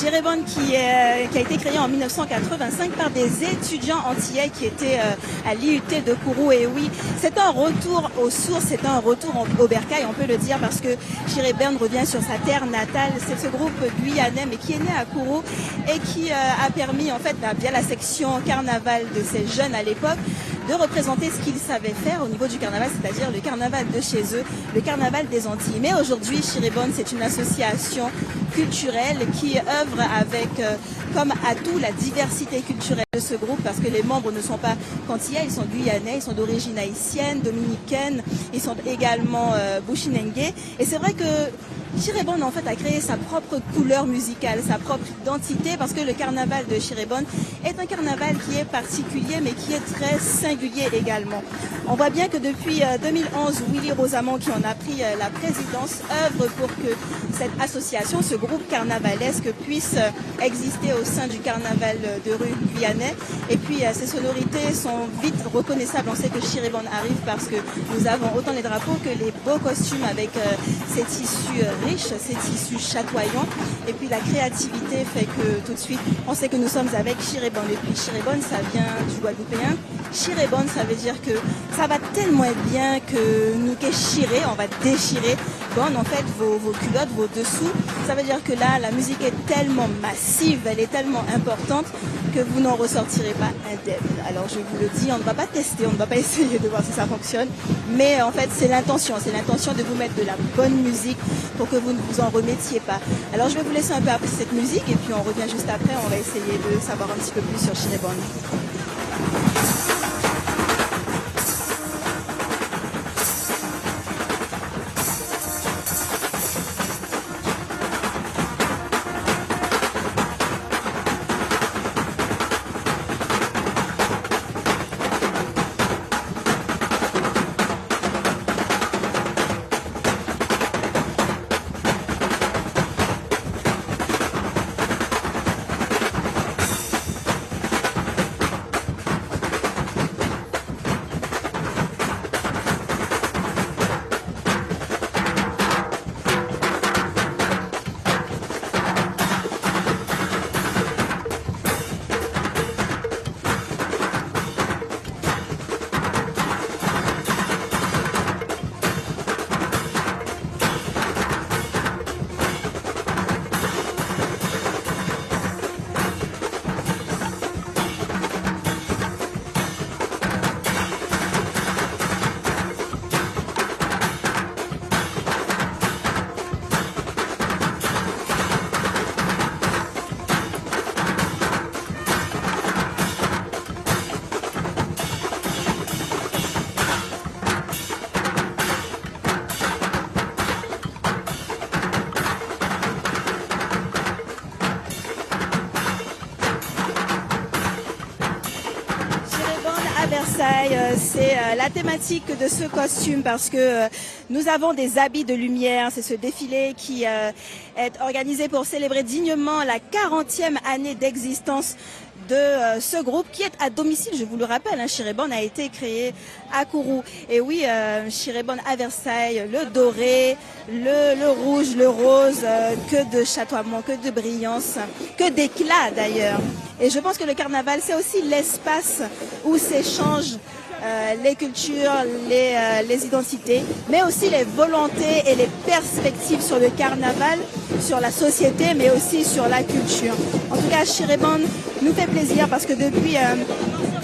Chirébon qui a été créé en 1985 par des étudiants antillais qui étaient à l'IUT de Kourou. Et oui, c'est un retour aux sources, c'est un retour au bercail, on peut le dire, parce que Chirébon revient sur sa terre natale. C'est ce groupe guyanais, mais qui est né à Kourou et qui a permis, en fait, via la section carnaval de ces jeunes à l'époque, de représenter ce qu'ils savaient faire au niveau du carnaval, c'est-à-dire le carnaval de chez eux, le carnaval des Antilles. Mais aujourd'hui, Chirébon, c'est une association culturelle qui œuvre avec comme atout la diversité culturelle de ce groupe, parce que les membres ne sont pas antillais, ils sont guyanais, ils sont d'origine haïtienne, dominicaine, ils sont également bushinengue. Et c'est vrai que Chirébon en fait a créé sa propre couleur musicale, sa propre identité, parce que le carnaval de Chirébon est un carnaval qui est particulier mais qui est très singulier également. On voit bien que depuis 2011, Willy Rosamond, qui en a pris la présidence, œuvre pour que cette association, ce groupe carnavalesque puisse exister au sein du carnaval de rue guyanais. Et puis ces sonorités sont vite reconnaissables. On sait que Chirébon arrive parce que nous avons autant les drapeaux que les beaux costumes avec ces tissus riches, ces tissus chatoyants. Et puis la créativité fait que tout de suite, on sait que nous sommes avec Chirébon. Et puis Chirébon, ça vient du Guadeloupéen. Chirébon, ça veut dire que ça va tellement bien que nous chiré, on va déchirer bon, en fait vos culottes, vos dessous. Ça veut dire que là, la musique est tellement massive, elle est tellement importante que vous n'en ressortirez pas indemne. Alors je vous le dis, on ne va pas tester, on ne va pas essayer de voir si ça fonctionne, mais en fait c'est l'intention de vous mettre de la bonne musique pour que vous ne vous en remettiez pas. Alors je vais vous laisser un peu après cette musique et puis on revient juste après, on va essayer de savoir un petit peu plus sur Chirébon. C'est la thématique de ce costume parce que nous avons des habits de lumière. C'est ce défilé qui est organisé pour célébrer dignement la 40e année d'existence de ce groupe qui est à domicile, je vous le rappelle, hein, Chirébon a été créé à Kourou. Et oui, Chirébon à Versailles, le doré, le rouge, le rose, que de chatoiement, que de brillance, que d'éclat d'ailleurs. Et je pense que le carnaval, c'est aussi l'espace où s'échangent les cultures, les identités, mais aussi les volontés et les perspectives sur le carnaval, sur la société, mais aussi sur la culture. En tout cas, Chirébon nous fait plaisir parce que depuis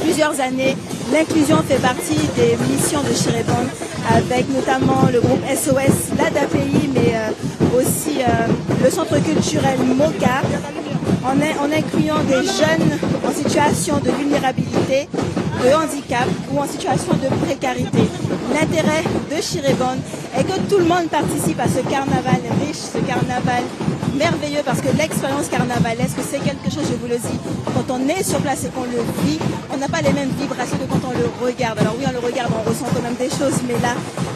plusieurs années, l'inclusion fait partie des missions de Chirébon, avec notamment le groupe SOS, l'ADAPI, mais aussi le centre culturel MOCA, en incluant des jeunes en situation de vulnérabilité, de handicap ou en situation de précarité. L'intérêt de Chirébon est que tout le monde participe à ce carnaval riche, ce carnaval merveilleux, parce que l'expérience carnavalesque, c'est quelque chose, je vous le dis, quand on est sur place et qu'on le vit, on n'a pas les mêmes vibrations que quand on le regarde. Alors oui, on le regarde, on ressent quand même des choses, mais là,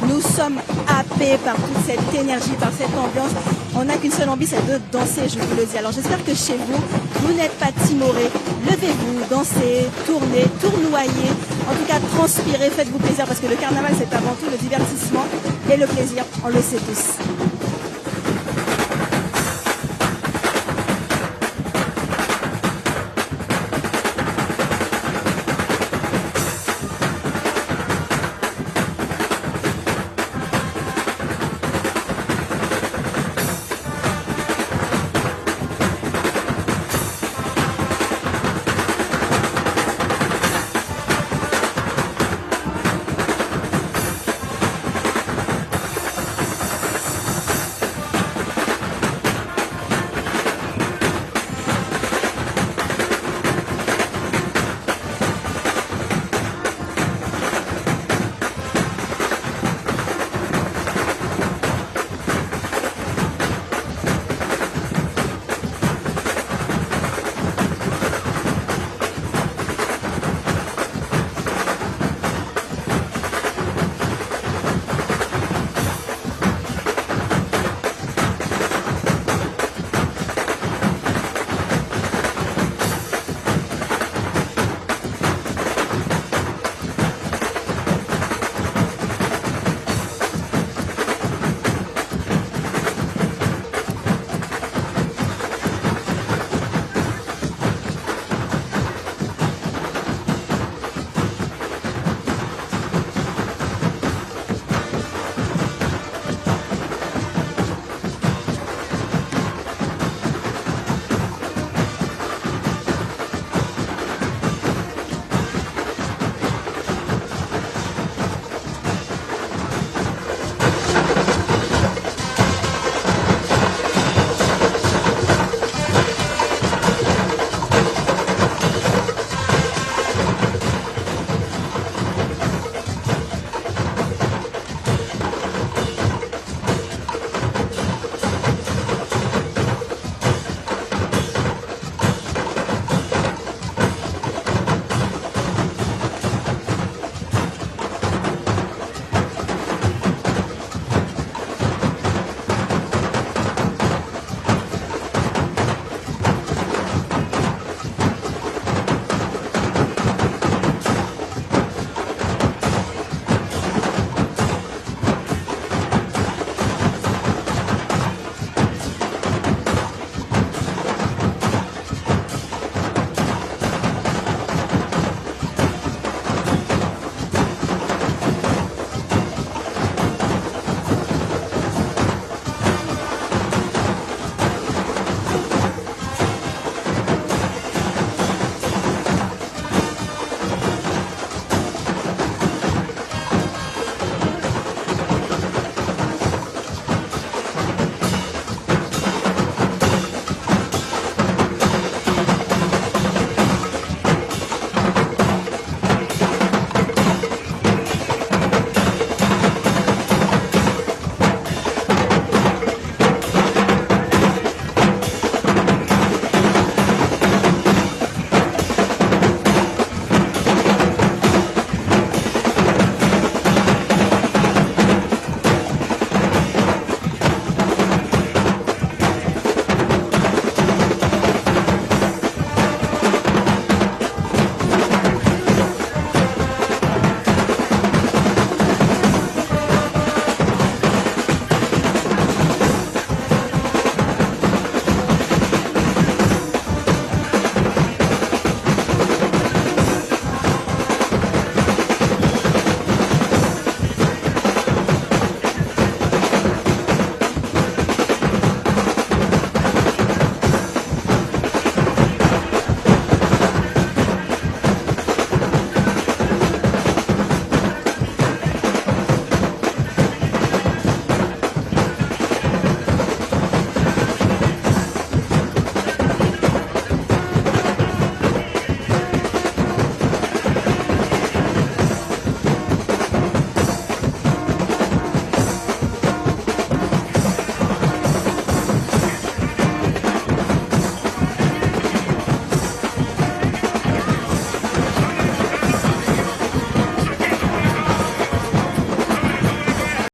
nous sommes happés par toute cette énergie, par cette ambiance. On n'a qu'une seule envie, c'est de danser, je vous le dis. Alors j'espère que chez vous, vous n'êtes pas timorés. Levez-vous, dansez, tournez, tournoyez. En tout cas, transpirez, faites-vous plaisir, parce que le carnaval, c'est avant tout le divertissement et le plaisir, on le sait tous.